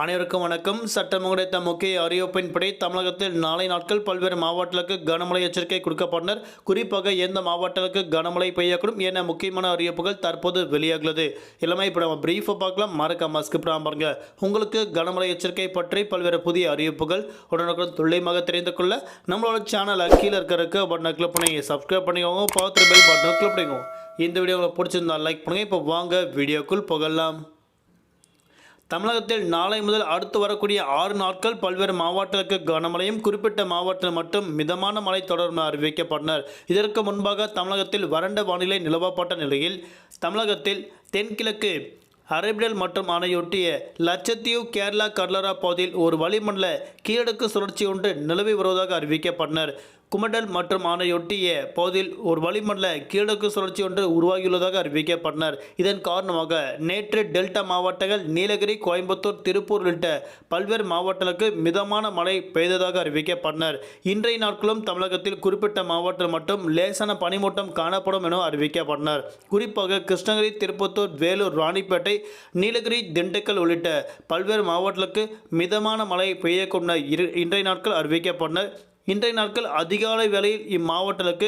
அனைவருக்கும் வணக்கம். சட்டம் கிடைத்த முக்கிய அறிவிப்பின்படி தமிழகத்தில் நாளை நாட்கள் பல்வேறு மாவட்டங்களுக்கு கனமழை எச்சரிக்கை கொடுக்கப்பட்டனர். குறிப்பாக எந்த மாவட்டங்களுக்கு கனமழை பெய்யக்கூடும் என முக்கியமான அறிவிப்புகள் தற்போது வெளியாகிறது. எல்லாமே இப்போ நம்ம பிரீஃபாக பார்க்கலாம். மறக்காம ஸ்கிப் பண்ணாம பாருங்க. உங்களுக்கு கனமழை எச்சரிக்கை பற்றி பல்வேறு புதிய அறிவிப்புகள் உடனுக்குடன் துல்லியமாக தெரிந்து கொள்ள நம்மளோட சேனலை கீழே இருக்கிற பட்டனை கிளிக் பண்ணி சப்ஸ்கிரைப் பண்ணிக்கோங்க. பார்த்து பெல் பட்டனை கிளிக் பண்ணிக்கோங்க. இந்த வீடியோ உங்களுக்கு பிடிச்சிருந்தா லைக் பண்ணுங்க. இப்போ வாங்க வீடியோக்குள் போகலாம். தமிழகத்தில் நாளை முதல் அடுத்து வரக்கூடிய 6 நாட்கள் பல்வேறு மாவட்டங்களுக்கு கனமழையும் குறிப்பிட்ட மாவட்டத்தில் மட்டும் மிதமான மழை தொடரும் அறிவிக்கப்பட்டனர். இதற்கு முன்பாக தமிழகத்தில் வறண்ட வானிலை நிலவப்பட்ட நிலையில் தமிழகத்தில் தென்கிழக்கு அரபிடல் மற்றும் அணையொட்டிய லட்சத்தீவு கேரளா கடலோர பகுதியில் ஒரு வளிமண்டல கீழடுக்கு சுழற்சி ஒன்று நிலவி வருவதாக அறிவிக்கப்பட்டனர். குமடல் மற்றும் அணையொட்டிய பகுதியில் ஒரு வளிமண்டல கீழடுக்கு சுழற்சி ஒன்று உருவாகியுள்ளதாக அறிவிக்கப்பட்டனர். இதன் காரணமாக நேற்று டெல்டா மாவட்டங்கள் நீலகிரி, கோயம்புத்தூர், திருப்பூர் உள்ளிட்ட பல்வேறு மாவட்டங்களுக்கு மிதமான மழை பெய்ததாக அறிவிக்கப்பட்டனர். இன்றைய நாட்களும் தமிழகத்தில் குறிப்பிட்ட மாவட்டத்தில் மட்டும் லேசான பனிமூட்டம் காணப்படும் என அறிவிக்கப்பட்டனர். குறிப்பாக கிருஷ்ணகிரி, திருப்பத்தூர், வேலூர், ராணிப்பேட்டை, நீலகிரி, திண்டுக்கல் உள்ளிட்ட பல்வேறு மாவட்டங்களுக்கு மிதமான மழை பெய்யக்கூடும் இன்றைய நாட்கள் அறிவிக்கப்பட்டனர். இன்றைய நாட்கள் அதிகாலை வேளையில் இம்மாவட்டங்களுக்கு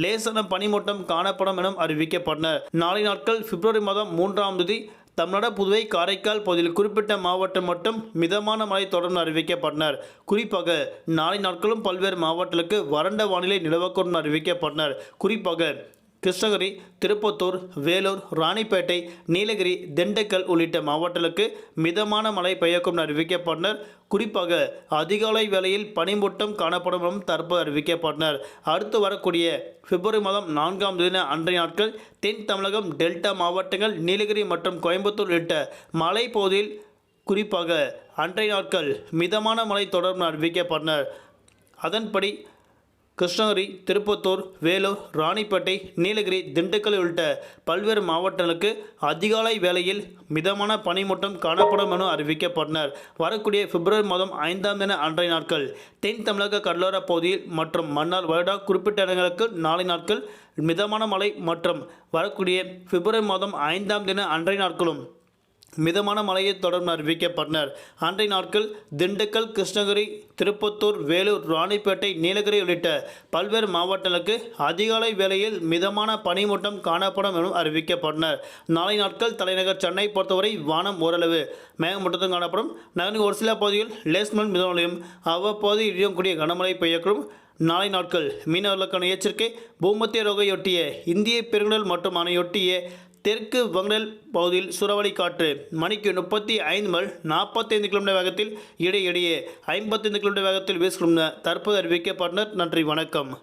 லேசான பனிமூட்டம் காணப்படும் என அறிவிக்கப்பட்டனர். நாளை நாட்கள் பிப்ரவரி மாதம் 3ஆம் தேதி தமிழ்நாடு, புதுவை, காரைக்கால் பகுதியில் குறிப்பிட்ட மாவட்டம் மட்டும் மிதமான மழை தொடர்ந்து அறிவிக்கப்பட்டனர். குறிப்பாக நாளை நாட்களும் பல்வேறு மாவட்டங்களுக்கு வறண்ட வானிலை நிலவக்கூடும் அறிவிக்கப்பட்டனர். குறிப்பாக கிருஷ்ணகிரி, திருப்பத்தூர், வேலூர், ராணிப்பேட்டை, நீலகிரி, திண்டுக்கல் உள்ளிட்ட மாவட்டங்களுக்கு மிதமான மழை பெய்யக்கும் அறிவிக்கப்பட்டனர். குறிப்பாக அதிகாலை வேளையில் பனிமூட்டம் காணப்படும் என தற்போது அறிவிக்கப்பட்டனர். அடுத்து வரக்கூடிய பிப்ரவரி மாதம் 4ஆம் தேதி அன்றைய நாட்கள் தென் தமிழகம், டெல்டா மாவட்டங்கள், நீலகிரி மற்றும் கோயம்புத்தூர் உள்ளிட்ட மலை பகுதியில் குறிப்பாக அன்றைய நாட்கள் மிதமான மழை தொடரும் அறிவிக்கப்பட்டனர். அதன்படி கிருஷ்ணகிரி, திருப்பத்தூர், வேலூர், ராணிப்பேட்டை, நீலகிரி, திண்டுக்கல் உள்ளிட்ட பல்வேறு மாவட்டங்களுக்கு அதிகாலை வேளையில் மிதமான பனிமூட்டம் காணப்படும் என அறிவிக்கப்பட்டனர். வரக்கூடிய பிப்ரவரி மாதம் 5ஆம் தேதி அன்றைய நாட்கள் தென் தமிழக கடலோர பகுதியில் மற்றும் மன்னார், வடா குறிப்பிட்ட இடங்களுக்கு நாளை நாட்கள் மிதமான மழை மற்றும் வரக்கூடிய பிப்ரவரி மாதம் 5ஆம் தேதி அன்றைய நாட்களும் மிதமான மழையை தொடர்ந்து அறிவிக்கப்பட்டனர். அன்றைய நாட்கள் திண்டுக்கல், கிருஷ்ணகிரி, திருப்பத்தூர், வேலூர், ராணிப்பேட்டை, நீலகிரி உள்ளிட்ட பல்வேறு மாவட்டங்களுக்கு அதிகாலை வேளையில் மிதமான பனிமூட்டம் காணப்படும் என அறிவிக்கப்பட்டனர். நாளை நாட்கள் தலைநகர் சென்னை பொறுத்தவரை வானம் ஓரளவு மேகமூட்டத்துடன் காணப்படும். நகரின் ஒரு சில பகுதியில் லேஸ்மன் மிதமலையும் அவ்வப்போது இடியக்கூடிய கனமழை பெய்யக்கூடும். நாளை நாட்கள் மீனவர்களுக்கான எச்சரிக்கை. பூமத்திய ரேகையொட்டிய இந்திய பெருங்கடல் மற்றும் அணையொட்டிய தெற்கு வங்கடல் பகுதியில் சூறாவளி காற்று மணிக்கு 35 முதல் 45 கிலோமீட்டர் வேகத்தில் இடையிடையே 55 கிலோமீட்டர் வேகத்தில் வீசும் தற்போது அறிவிக்கப்பட்டனர். நன்றி, வணக்கம்.